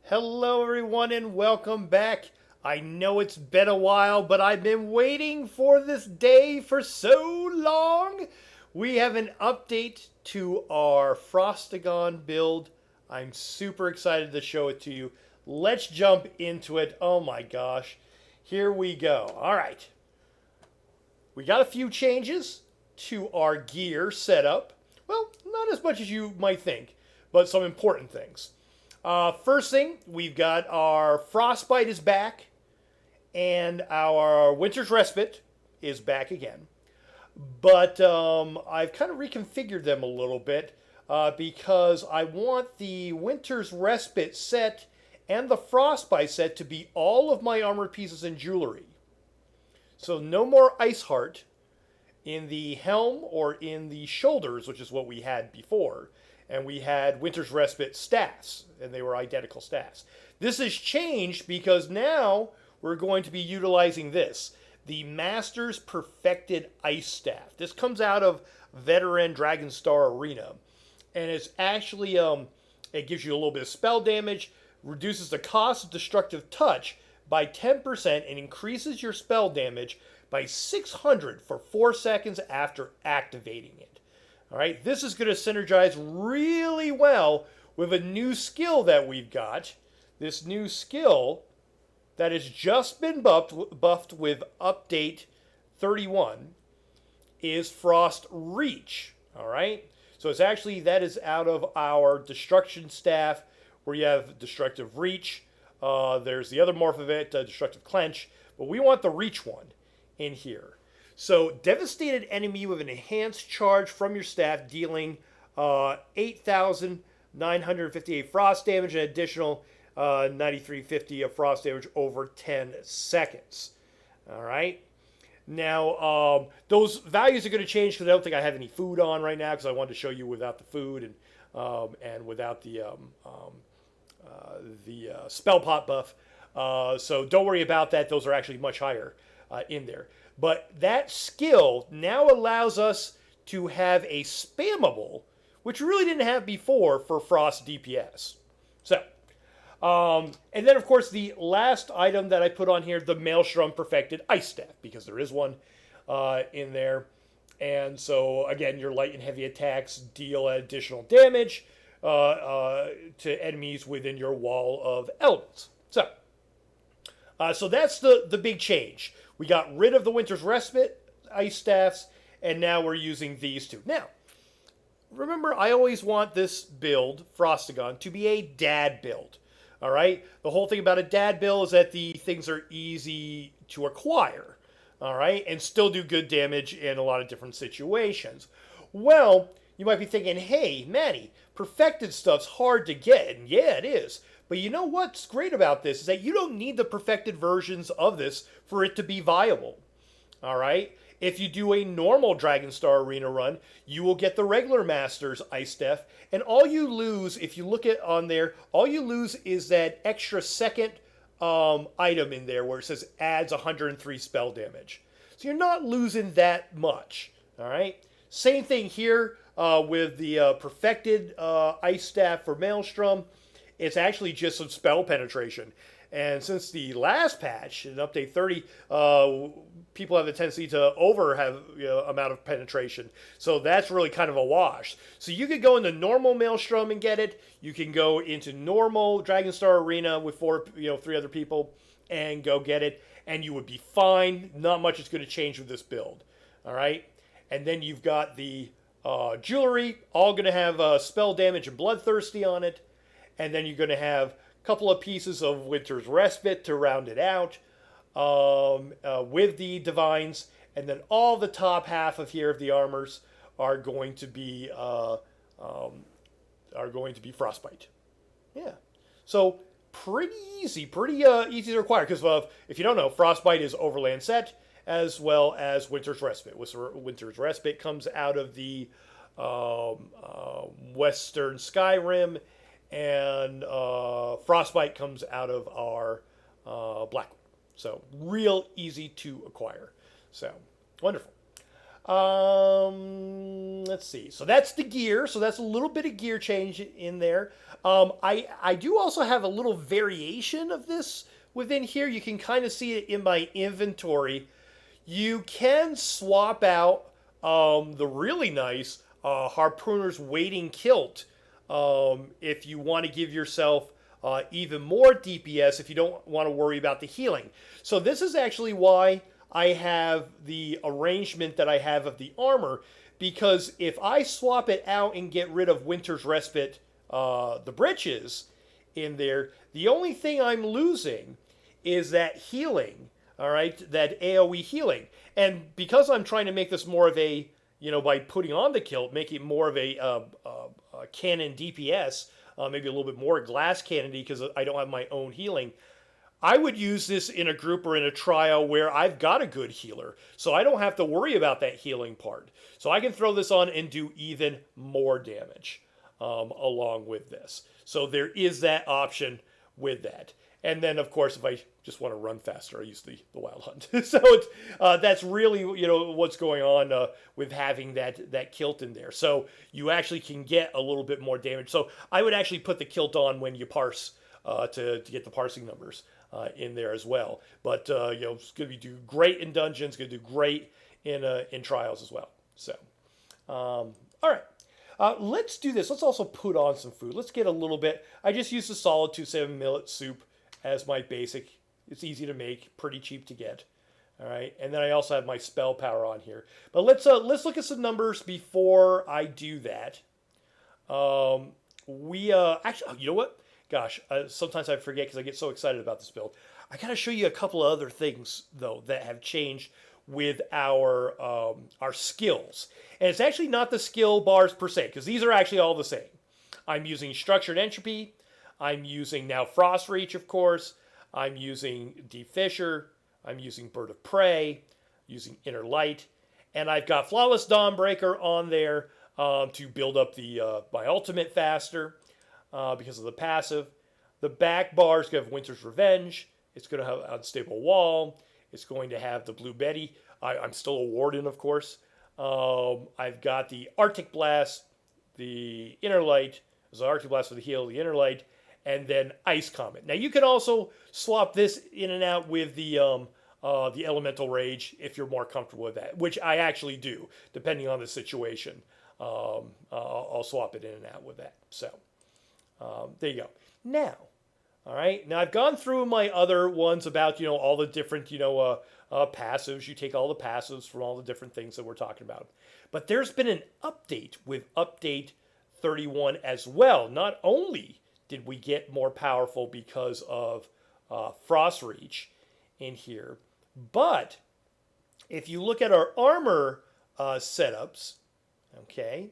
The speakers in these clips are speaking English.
Hello, everyone, and welcome back. I know it's been a while, but I've been waiting for this day for so long. We have an update to our Frostygon build. I'm super excited to show it to you. Let's jump into it. Oh my gosh. Here we go. All right. We got a few changes to our gear setup. Well, not as much as you might think, but some important things. First thing, we've got our Frostbite is back, and our Winter's Respite is back again. But I've kind of reconfigured them a little bit because I want the Winter's Respite set and the Frostbite set to be all of my armor pieces and jewelry. So no more Ice Heart in the helm or in the shoulders, which is what we had before. And we had Winter's Respite staffs, and they were identical staffs. This has changed because now we're going to be utilizing this, the Master's Perfected Ice Staff. This comes out of Veteran Dragonstar Arena, and it's actually it gives you a little bit of spell damage, reduces the cost of Destructive Touch by 10%, and increases your spell damage by 600 for 4 seconds after activating it. All right, this is going to synergize really well with a new skill that we've got. This new skill that has just been buffed with update 31 is Frost Reach. All right, so it's actually that is out of our Destruction Staff where you have Destructive Reach. There's the other morph of it, Destructive Clench, but we want the Reach one in here. So, devastated enemy with an enhanced charge from your staff, dealing 8,958 frost damage and additional 9,350 of frost damage over 10 seconds. All right. Now, those values are going to change because I don't think I have any food on right now because I wanted to show you without the food and without the spell pot buff. So don't worry about that. Those are actually much higher in there. But that skill now allows us to have a spammable, which we really didn't have before for Frost DPS. So, and then of course the last item that I put on here, the Maelstrom Perfected Ice Staff, because there is one in there. And so again, your light and heavy attacks deal additional damage to enemies within your wall of elements. So that's the big change. We got rid of the Winter's Respite ice staffs, and now we're using these two. Now, remember, I always want this build, Frostygon, to be a dad build. All right? The whole thing about a dad build is that the things are easy to acquire. All right? And still do good damage in a lot of different situations. Well, you might be thinking, hey, Manny, perfected stuff's hard to get. And yeah, it is. But you know what's great about this is that you don't need the perfected versions of this for it to be viable. All right? If you do a normal Dragonstar Arena run, you will get the regular Masters Ice Staff, and all you lose, if you look at on there, all you lose is that extra second item in there where it says adds 103 spell damage. So you're not losing that much. All right? Same thing here with the perfected Ice Staff for Maelstrom. It's actually just some spell penetration. And since the last patch, in Update 30, people have the tendency to amount of penetration. So that's really kind of a wash. So you could go into normal Maelstrom and get it. You can go into normal Dragonstar Arena with 3 other people and go get it. And you would be fine. Not much is going to change with this build. All right? And then you've got the jewelry, all going to have spell damage and bloodthirsty on it. And then you're going to have a couple of pieces of Winter's Respite to round it out with the Divines. And then all the top half of here of the armors are going to be Frostbite. Yeah. So pretty easy to acquire. Because if you don't know, Frostbite is Overland set as well as Winter's Respite. Winter's Respite comes out of the Western Skyrim, and Frostbite comes out of our Black one. So real easy to acquire. So wonderful. let's see. So that's the gear. So that's a little bit of gear change in there. I do also have a little variation of this within here. You can kind of see it in my inventory. You can swap out the really nice Harpooner's Wading Kilt if you want to give yourself even more DPS if you don't want to worry about the healing. So this is actually why I have the arrangement that I have of the armor, because if I swap it out and get rid of Winter's Respite, the breeches in there, the only thing I'm losing is that healing, all right, that AoE healing. And because I'm trying to make this more of a, by putting on the kilt, make it more of a cannon DPS, maybe a little bit more glass cannon because I don't have my own healing. I would use this in a group or in a trial where I've got a good healer, so I don't have to worry about that healing part. So I can throw this on and do even more damage along with this. So there is that option with that. And then, of course, if I just want to run faster, I use the Wild Hunt. So it's, that's really what's going on with having that kilt in there. So you actually can get a little bit more damage. So I would actually put the kilt on when you parse to get the parsing numbers in there as well. But it's going to do great in dungeons. Going to do great in trials as well. So, all right. Let's do this. Let's also put on some food. Let's get a little bit. I just used the Solitude 7 millet soup as my basic. It's easy to make, pretty cheap to get. All right, and then I also have my spell power on here. But let's look at some numbers before I do that. Actually, you know what? Gosh, sometimes I forget because I get so excited about this build. I gotta show you a couple of other things though that have changed with our skills, and it's actually not the skill bars per se because these are actually all the same. I'm using Structured Entropy. I'm using now Frost Reach, of course. I'm using Deep Fissure. I'm using Bird of Prey, using Inner Light, and I've got Flawless Dawnbreaker on there to build up my ultimate faster because of the passive. The back bar is going to have Winter's Revenge. It's going to have Unstable Wall. It's going to have the Blue Betty. I'm still a Warden, of course. I've got the Arctic Blast, the Inner Light. There's the Arctic Blast for the heal, the Inner Light, and then Ice Comet. Now you can also swap this in and out with the Elemental Rage if you're more comfortable with that, which I actually do, depending on the situation. I'll swap it in and out with that. So there you go. Now, all right. Now I've gone through my other ones about all the different passives. You take all the passives from all the different things that we're talking about. But there's been an update with update 31 as well. Not only did we get more powerful because of Frost Reach in here, but if you look at our armor setups, okay,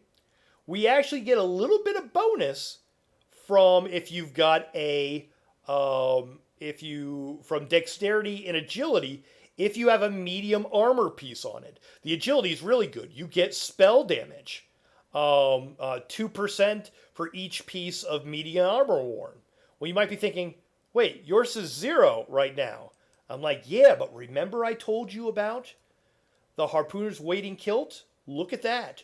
we actually get a little bit of bonus from if you've got from Dexterity and Agility, if you have a medium armor piece on it. The Agility is really good. You get spell damage. 2% for each piece of medium armor worn. Well, you might be thinking, wait, yours is 0 right now. I'm like, yeah, but remember I told you about the Harpooner's Wading Kilt? Look at that.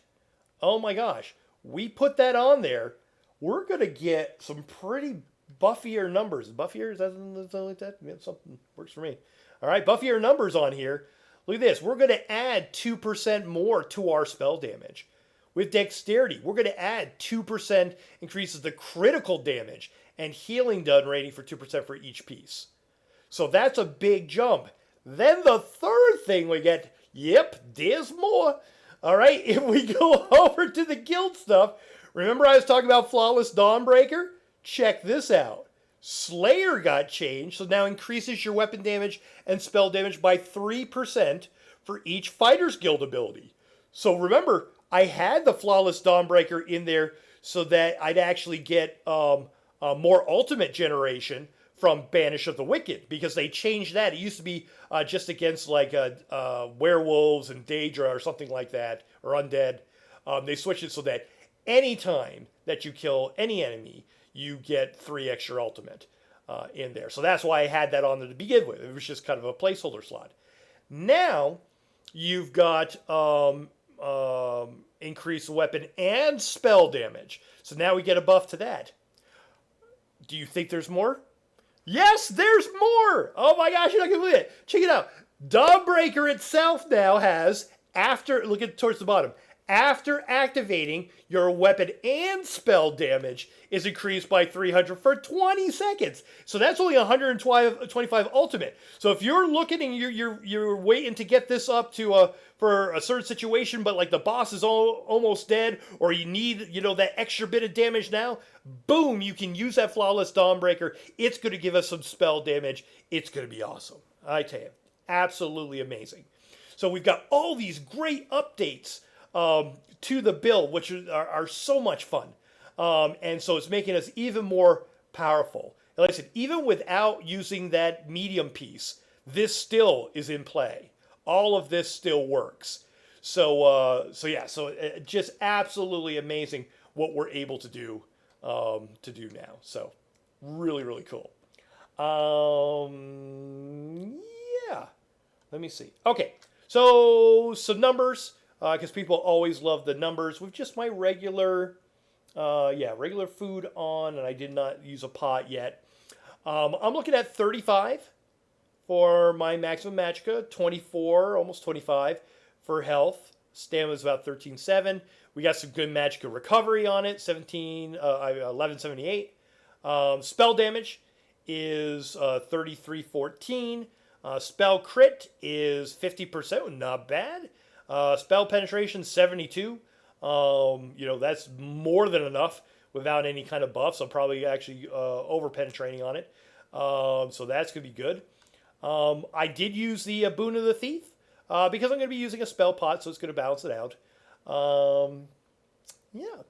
Oh my gosh. We put that on there. We're going to get some pretty buffier numbers. Buffier? Is that something like that? Yeah, something works for me. All right, buffier numbers on here. Look at this. We're going to add 2% more to our spell damage. With Dexterity, we're going to add 2% increases the critical damage and healing done rating for 2% for each piece. So that's a big jump. Then the third thing we get, yep, there's more. All right, if we go over to the guild stuff, remember I was talking about Flawless Dawnbreaker? Check this out. Slayer got changed, so now increases your weapon damage and spell damage by 3% for each Fighter's Guild ability. So remember, I had the Flawless Dawnbreaker in there so that I'd actually get more ultimate generation from Banish of the Wicked, because they changed that. It used to be just against like werewolves and Daedra or something like that, or undead. They switched it so that anytime that you kill any enemy, you get 3 extra ultimate in there. So that's why I had that on there to begin with. It was just kind of a placeholder slot. Now, you've got increase weapon and spell damage. So now we get a buff to that. Do you think there's more? Yes, there's more. Oh my gosh, you're not gonna believe it. Check it out. Dawnbreaker itself now has, after, look at towards the bottom, after activating, your weapon and spell damage is increased by 300 for 20 seconds. So that's only 125 ultimate. So if you're looking and you're waiting to get this up to for a certain situation, but like the boss is almost dead, or you need that extra bit of damage now, boom, you can use that Flawless Dawnbreaker. It's going to give us some spell damage. It's going to be awesome. I tell you, absolutely amazing. So we've got all these great updates to the build, which are so much fun. And so it's making us even more powerful. And like I said, even without using that medium piece, this still is in play. All of this still works. So just absolutely amazing what we're able to do now. So really, really cool. Yeah. Let me see. Okay. So some numbers, because people always love the numbers. With just my regular food on, and I did not use a pot yet. I'm looking at 35 for my maximum magicka, 24, almost 25 for health. Stamina is about 13.7. We got some good magicka recovery on it, 1178. Spell damage is 3314. Spell crit is 50%, not bad. Spell penetration 72. That's more than enough without any kind of buffs. I'm probably actually over penetrating on it. So that's going to be good. I did use the Boon of the Thief because I'm going to be using a spell pot, so it's going to balance it out. Yeah.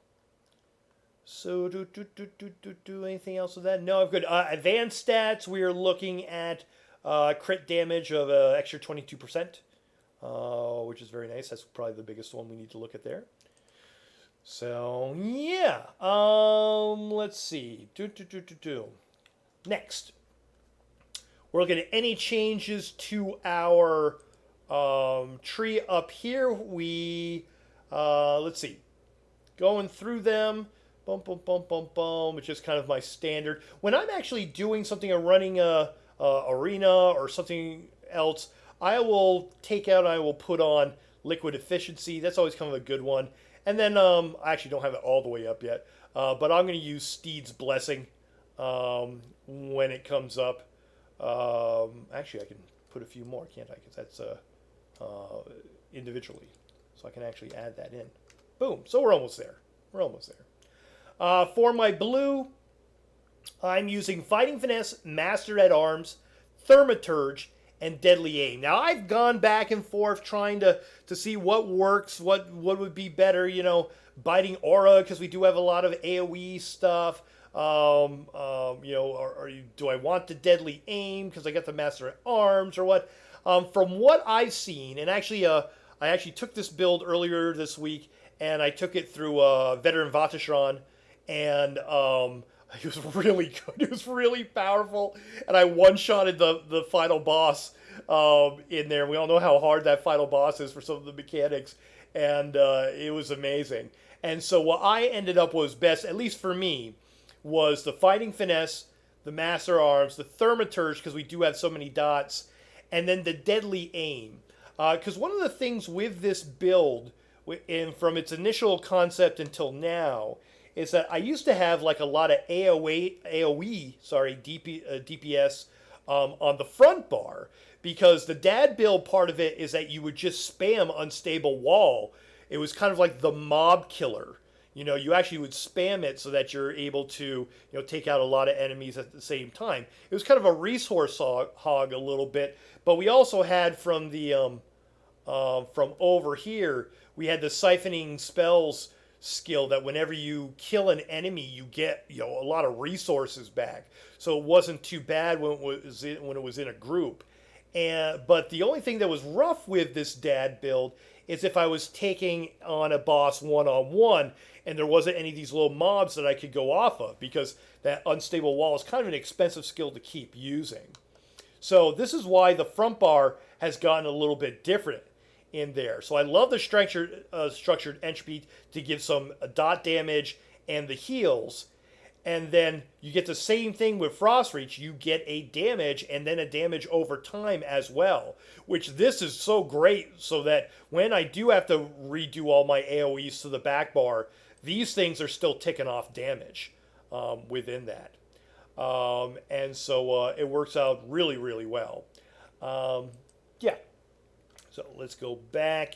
So do anything else with that? No, I'm good. Advanced stats, we are looking at crit damage of extra 22%, which is very nice. That's probably the biggest one we need to look at there. So yeah, let's see. Next, we're looking at any changes to our tree up here. We let's see, going through them. Boom, boom, boom, boom, boom, which is kind of my standard. When I'm actually doing something or running a arena or something else, I will take out and I will put on liquid efficiency. That's always kind of a good one. And then I actually don't have it all the way up yet, but I'm going to use Steed's Blessing when it comes up. Actually, I can put a few more, can't I? Because that's individually, so I can actually add that in. Boom. So we're almost there. We're almost there. For my blue, I'm using Fighting Finesse, Master at Arms, Thaumaturge, and Deadly Aim. Now, I've gone back and forth trying to see what works, what would be better, Biting Aura, because we do have a lot of AoE stuff. Do I want the Deadly Aim because I got the Master at Arms, or what? From what I've seen, and actually, I actually took this build earlier this week, and I took it through Veteran Vatashran, and it was really good. It was really powerful, and I one-shotted the final boss in there. We all know how hard that final boss is for some of the mechanics, and it was amazing. And so what I ended up was best, at least for me, was the Fighting Finesse, the Master Arms, the Thaumaturge, because we do have so many dots, and then the Deadly Aim. Because one of the things with this build, and from its initial concept until now, is that I used to have like a lot of DPS on the front bar, because the dad build part of it is that you would just spam Unstable Wall. It was kind of like the mob killer. You actually would spam it so that you're able to, take out a lot of enemies at the same time. It was kind of a resource hog a little bit, but we also had from the from over here, we had the siphoning spells skill that whenever you kill an enemy, you get a lot of resources back. So it wasn't too bad when it was in a group. But the only thing that was rough with this dad build is if I was taking on a boss one-on-one and there wasn't any of these little mobs that I could go off of, because that Unstable Wall is kind of an expensive skill to keep using. So this is why the front bar has gotten a little bit different in there. So I love the structured entropy to give some dot damage and the heals. And then you get the same thing with Frost Reach. You get a damage and then a damage over time as well. Which this is so great so that when I do have to redo all my AoEs to the back bar, these things are still ticking off damage within that. And so it works out really, really well. Yeah. So let's go back.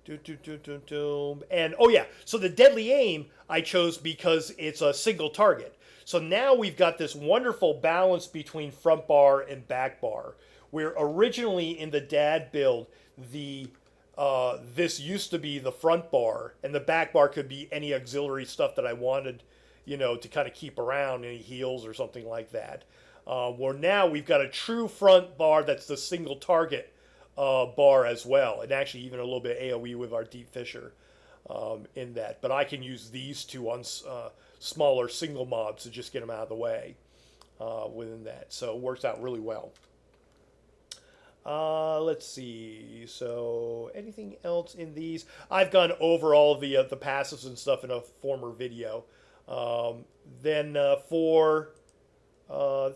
And oh yeah, so the deadly aim I chose because it's a single target. So now we've got this wonderful balance between front bar and back bar. Where originally in the dad build, this used to be the front bar, and the back bar could be any auxiliary stuff that I wanted, to kind of keep around, any heals or something like that. Where now we've got a true front bar that's the single target bar as well, and actually even a little bit AoE with our Deep Fissure in that. But I can use these two on smaller single mobs to just get them out of the way within that. So it works out really well. Let's see. So anything else in these? I've gone over all of the passives and stuff in a former video. Then for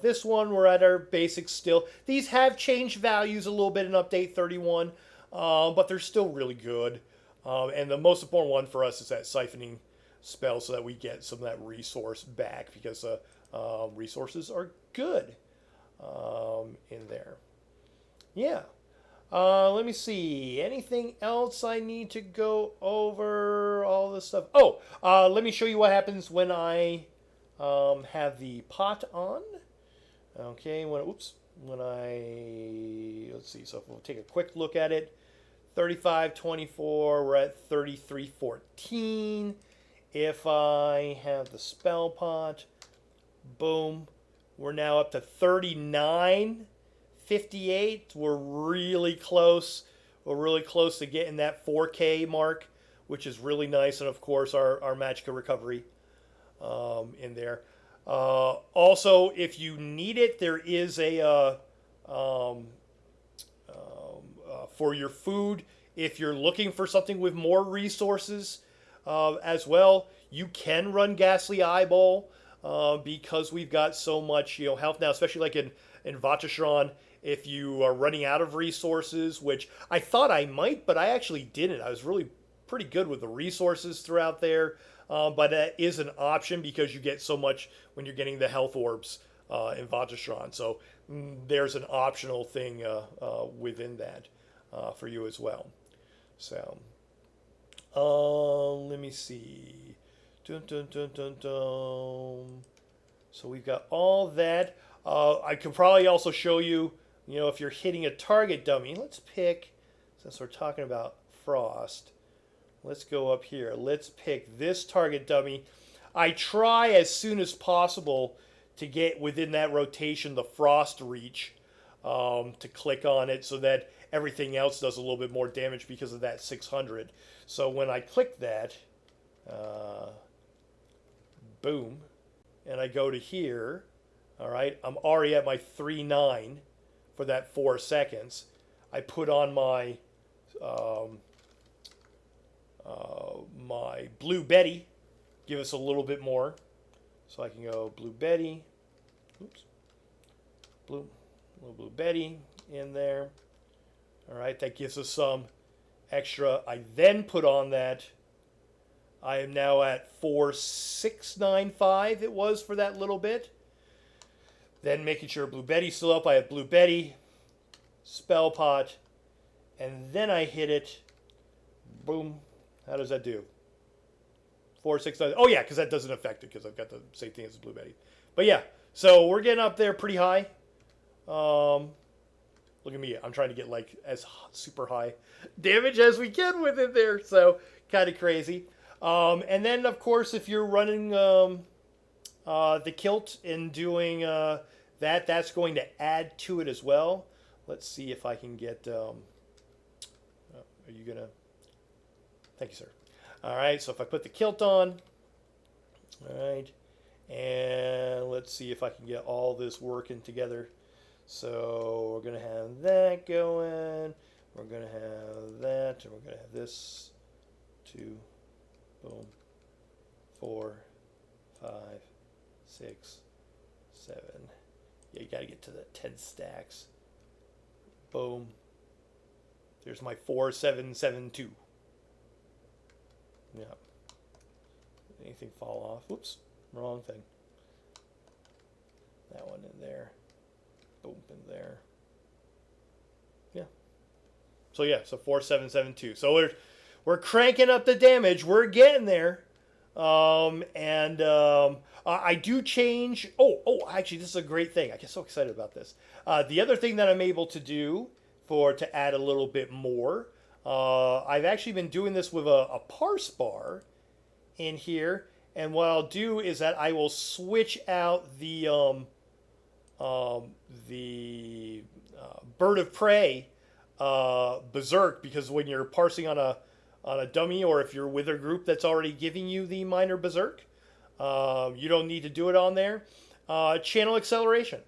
this one, we're at our basics still. These have changed values a little bit in Update 31, but they're still really good. And the most important one for us is that siphoning spell so that we get some of that resource back because resources are good in there. Yeah. Let me see. Anything else I need to go over? All this stuff. Oh, let me show you what happens when I have the pot on. Okay. Let's see. So if we'll take a quick look at it. 3524. We're at 3314. If I have the spell pot, boom, we're now up to 3958. We're really close. We're really close to getting that 4K mark, which is really nice. And of course, our Magicka recovery in there. Also, if you need it, there is a for your food. If you're looking for something with more resources as well, you can run Ghastly Eyeball because we've got so much health now, especially like in Vatashran. If you are running out of resources, which I thought I might, but I actually didn't. I was really pretty good with the resources throughout there. But that is an option because you get so much when you're getting the health orbs in Vatashran. So there's an optional thing within that for you as well. So let me see. So we've got all that. I could probably also show you, if you're hitting a target dummy. Let's pick, since we're talking about Frost, let's go up here. Let's pick this target dummy. I try as soon as possible to get within that rotation the Frost Reach to click on it so that everything else does a little bit more damage because of that 600. So when I click that, boom, and I go to here, all right, I'm already at my 3.9 for that 4 seconds. I put on my my Blue Betty, give us a little bit more. So I can go Blue Betty, oops, little Blue Betty in there. All right, that gives us some extra. I then put on that. I am now at 4695 it was for that little bit. Then making sure Blue Betty's still up, I have Blue Betty, Spell Pot, and then I hit it. Boom. How does that do? 469. Oh yeah, because that doesn't affect it because I've got the same thing as Blue Betty. But yeah, so we're getting up there pretty high. Look at me. I'm trying to get like as super high damage as we can with it there. So kind of crazy. And then of course, if you're running the kilt and doing that, that's going to add to it as well. Let's see if I can get. Are you gonna? Thank you, sir. All right. So if I put the kilt on, all right, and let's see if I can get all this working together. So we're going to have that going. We're going to have that, and we're going to have this. 2, boom, 4, 5, 6, 7. Yeah, you got to get to the 10 stacks. Boom. There's my 4, 7, 7, 2. Yeah. Anything fall off? Whoops, wrong thing. That one in there. Boom, in there. Yeah. So yeah, so 4, 7, 7, 2. So we're cranking up the damage. We're getting there. I do change. Actually, this is a great thing. I get so excited about this. The other thing that I'm able to do to add a little bit more, I've actually been doing this with a parse bar in here. And what I'll do is that I will switch out the bird of prey berserk, because when you're parsing on a dummy, or if you're with a group that's already giving you the minor berserk, you don't need to do it on there. Channel acceleration.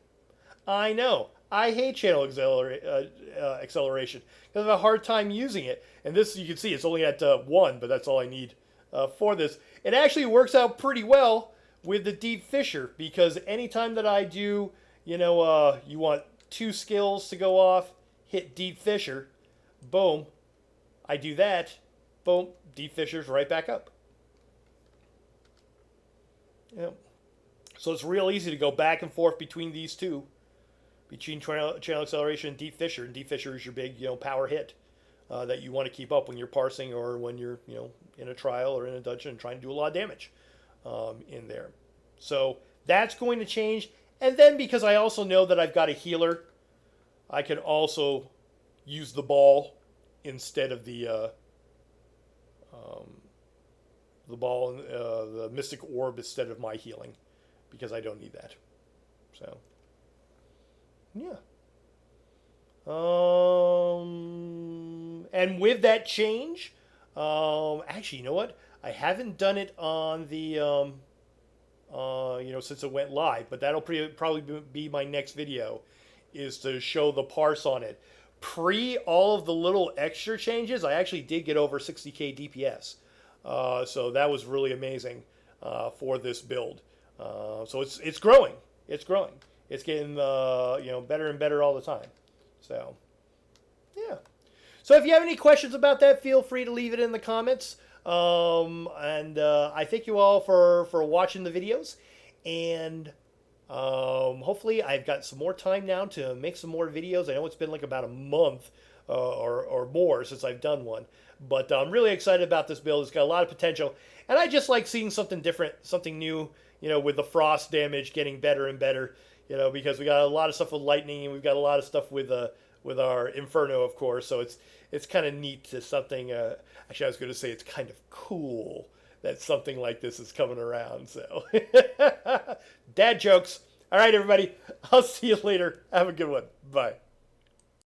I know. I hate channel acceleration because I have a hard time using it. And this, you can see, it's only at 1, but that's all I need for this. It actually works out pretty well with the deep fissure, because anytime that I do, you want 2 skills to go off, hit deep fissure, boom, I do that, boom, deep fissure's right back up. Yep. So it's real easy to go back and forth between these two, between channel acceleration and deep fissure. And deep fissure is your big, power hit that you want to keep up when you're parsing, or when you're, in a trial or in a dungeon and trying to do a lot of damage in there. So that's going to change. And then, because I also know that I've got a healer, I can also use the ball instead of the ball, the mystic orb instead of my healing, because I don't need that. So, yeah. And with that change, actually, you know what? I haven't done it on the, since it went live, but that'll probably be my next video, is to show the parse on it. Pre all of the little extra changes, I actually did get over 60k DPS. So that was really amazing for this build. So it's growing. It's growing. It's getting better and better all the time. So yeah. So if you have any questions about that, feel free to leave it in the comments. I thank you all for watching the videos, and hopefully I've got some more time now to make some more videos. I know it's been like about a month or more since I've done one, but I'm really excited about this build. It's got a lot of potential, and I just like seeing something different, something new, with the frost damage getting better and better, because we got a lot of stuff with lightning, and we've got a lot of stuff with our Inferno, of course. So it's kind of neat to something. Actually, I was going to say it's kind of cool that something like this is coming around. So, dad jokes. All right, everybody. I'll see you later. Have a good one. Bye.